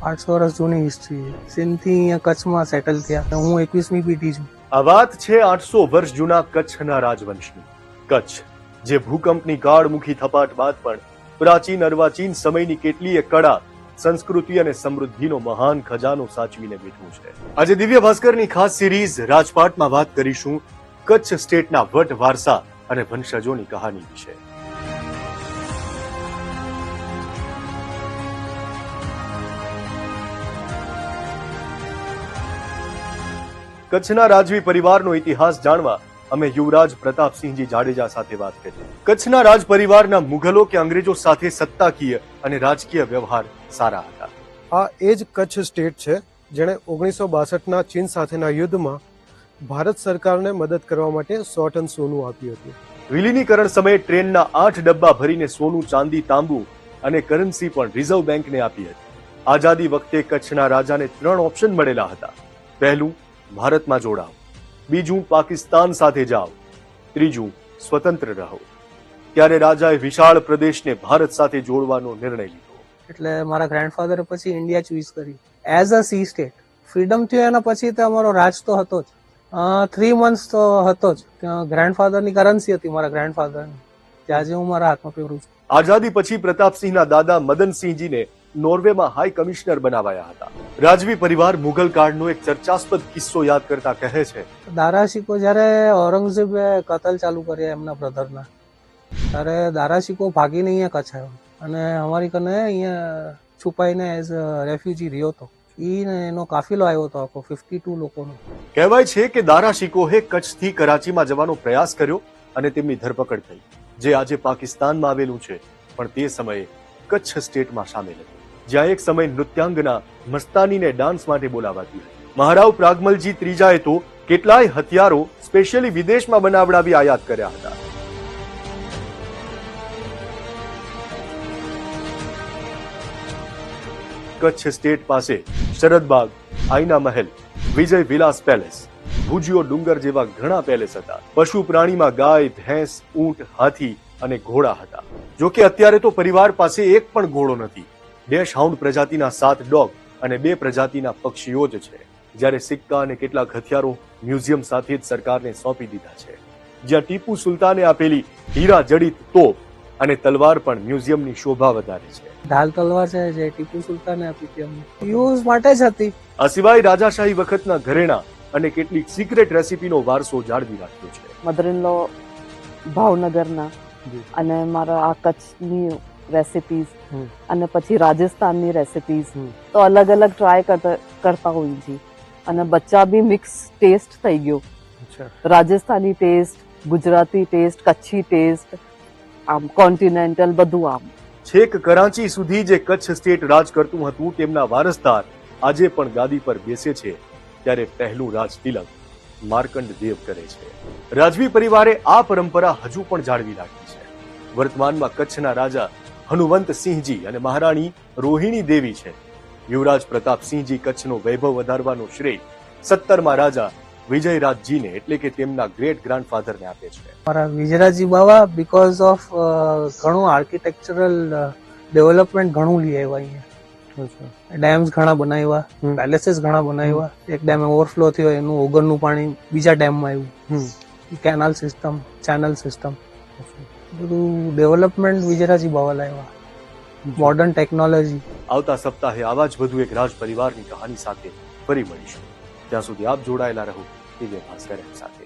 800 વર્ષ જૂની હિસ્ટ્રી છે. સિંધથી અહીંયા કચ્છમાં સેટલ થયા. હું 21મી પેઢી છું. આ વાત છે 800 વર્ષ જૂના કચ્છના રાજવંશની. કચ્છ જે ભૂકંપની કાળમુખી થપાટ બાદ પણ પ્રાચીન અર્વાચીન સમયની કેટલીય કળા, સંસ્કૃતિ અને સમૃદ્ધિનો મહાન ખજાનો સાચવીને બેઠું છે. આજે દિવ્ય ભાસ્કરની ખાસ સિરીઝ રાજપાટમાં વાત કરીશું કચ્છ સ્ટેટના વટ વારસા અને વંશજોની કહાની વિશે. કચ્છના રાજવી પરિવારનો ઇતિહાસ જાણવા અમે યુવરાજ પ્રતાપસિંહજી જાડેજા સાથે વાત કરી. કચ્છના રાજ પરિવારના મુઘલો કે અંગ્રેજો સાથે સત્તાકીય અને રાજકીય વ્યવહાર સારા હતા. આ એ જ કચ્છ સ્ટેટ છે જેણે 1962ના ચીન સાથેના યુદ્ધમાં ભારત સરકારને મદદ કરવા માટે 100 ટન સોનું આપ્યું હતું. વિલીનીકરણ સમયે ટ્રેનના 8 ડબ્બા ભરીને સોનું, ચાંદી, તાંબુ અને કરન્સી પણ રિઝર્વ બેંકને આપી હતી. આઝાદી વખતે કચ્છના રાજાને 3 ઓપ્શન મળેલા હતા. પહેલું, ભારતમાં જોડાઓ. બીજું, પાકિસ્તાન સાથે જાઓ. ત્રીજું, સ્વતંત્ર રહો. ત્યારે રાજાએ વિશાળ પ્રદેશને ભારત સાથે જોડવાનો નિર્ણય લીધો. એટલે મારા ગ્રેન્ડફાધરે પછી ઇન્ડિયા ચૂઝ કરી as a C state. Freedom થયું એના પછી તો અમારો રાજ તો હતો જ. 3 મંથ્સ તો હતો જ. ગ્રેન્ડફાધરની કરન્સી હતી મારા ગ્રેન્ડફાધરની, જે આજે હું મારા હાથમાં પહેરું છું. આઝાદી પછી પ્રતાપસિંહના દાદા મદનસિંહજીને નોર્વેમાં હાઈ કમિશનર બનાવાયા હતા. રાજવી પરિવાર મુઘલ કાળનો એક ચર્ચાસ્પદ કિસ્સો યાદ કરતા કહે છે, દારા શિકો જયારે ઔરંગઝેબે કતલ ચાલુ કર્યા એમના બ્રધરના, ત્યારે દારા શિકો ભાગીને અહીંયા કચ્છ આવ્યો અને અમારી કને અહીંયા છુપાઈને એઝ રેફ્યુજી રહ્યો હતો. એનો કાફિલો આવ્યો હતો આખો 52 લોકોનો. કહેવાય છે કે દારા શિકોહે કચ્છથી કરાચીમાં જવાનો પ્રયાસ કર્યો અને તેમની ધરપકડ થઈ, જે આજે પાકિસ્તાનમાં આવેલું છે, પણ તે સમયે કચ્છ સ્ટેટમાં સામેલ હતું, જ્યાં એક સમય નૃત્યાંગના મસ્તાનીને ડાન્સ માટે બોલાવાતી હતી. મહારાવ પ્રાગમલજી ત્રીજાએ તો કેટલાય હથિયારો સ્પેશિયલી વિદેશમાં બનાવડાવી આયાત કર્યા હતા. કચ્છ સ્ટેટ પાસે શરદબાગ, આઈના મહેલ, વિજય વિલાસ પેલેસ, ભુજિયો ડુંગર જેવા ઘણા પેલેસ હતા. પશુ પ્રાણીમાં ગાય, ભેંસ, ઊંટ, હાથી અને ઘોડા હતા. જોકે અત્યારે તો પરિવાર પાસે એક પણ ઘોડો નથી. ડેશ હાઉન્ડ પ્રજાતિના 7 ડોગ અને 2 પ્રજાતિના પક્ષીઓ જ છે. જ્યારે સિક્કા અને કેટલાક હથિયારો મ્યુઝિયમ સાથે જ સરકારને સોંપી દીધા છે. જ્યાં ટીપુ સુલતાને આપેલી હીરા જડિત તોપ અને તલવાર પણ મ્યુઝિયમની શોભા વધારે છે. ઢાલ તલવાર છે જે ટીપુ સુલતાને આપી હતી અમને, યુઝ માટે જ હતી. આ સિવાય રાજાશાહી વખતના ઘરેણા અને કેટલીક સિક્રેટ રેસીપીનો વારસો જાળવી રાખ્યો છે. મધર ઇન લો ભાવનગરના અને મારા આ કચ્છની રેસિપીઝ અને પછી રાજસ્થાનની રેસિપીઝ તો અલગ અલગ ટ્રાય કરતા હોઈએ છીએ અને બચ્ચા બી મિક્સ ટેસ્ટ થઈ ગયો. Rajasthani taste, Gujarati taste, Kutchi taste, આમ કોન્ટિનેન્ટલ બધું. આમ છેક કરાંચી સુધી જે કચ્છ સ્ટેટ રાજ કરતું હતું, તેમના વારસદાર આજે પણ ગાદી પર બેસે છે, ત્યારે પહેલું રાજ તિલક માર્કંડ દેવ કરે છે. રાજવી પરિવારે આ પરંપરા હજુ પણ જાળવી રાખી છે. વર્તમાનમાં કચ્છના રાજા હનુવંત સિંહજી અને મહારાણી રોહિણી દેવી છે. યુવરાજ પ્રતાપસિંહજી કચ્છનો વૈભવ વધારવાનો શ્રેય 17મા રાજા વિજયરાજજીને એટલે કે તેમના ગ્રેટ ગ્રાન્ડફાધરને આપે છે. મારા વિજયરાજજી બાવા બીકોઝ ઓફ ઘણું આર્કિટેક્ચરલ ડેવલપમેન્ટ ઘણું લઈ આવ્યા અહીંયા. ડેમ્સ ઘણા બનાવ્યા, પેલેસીસ ઘણા બનાવ્યા. એક ડેમ ઓવરફ્લો થયો, એનું ઓગરનું પાણી બીજા ડેમમાં આવ્યું. કેનાલ સિસ્ટમ, ચેનલ સિસ્ટમ, બધું ડેવલપમેન્ટ વિજયરાજજી બાવા લાવ્યા. Modern technology. આવતા સપ્તાહે આવા જ વધુ એક રાજ પરિવારની કહાની સાથે ફરી મળીશું. ત્યાં સુધી આપ જોડાયેલા રહો દિવ્ય ભાસ્કર સાથે.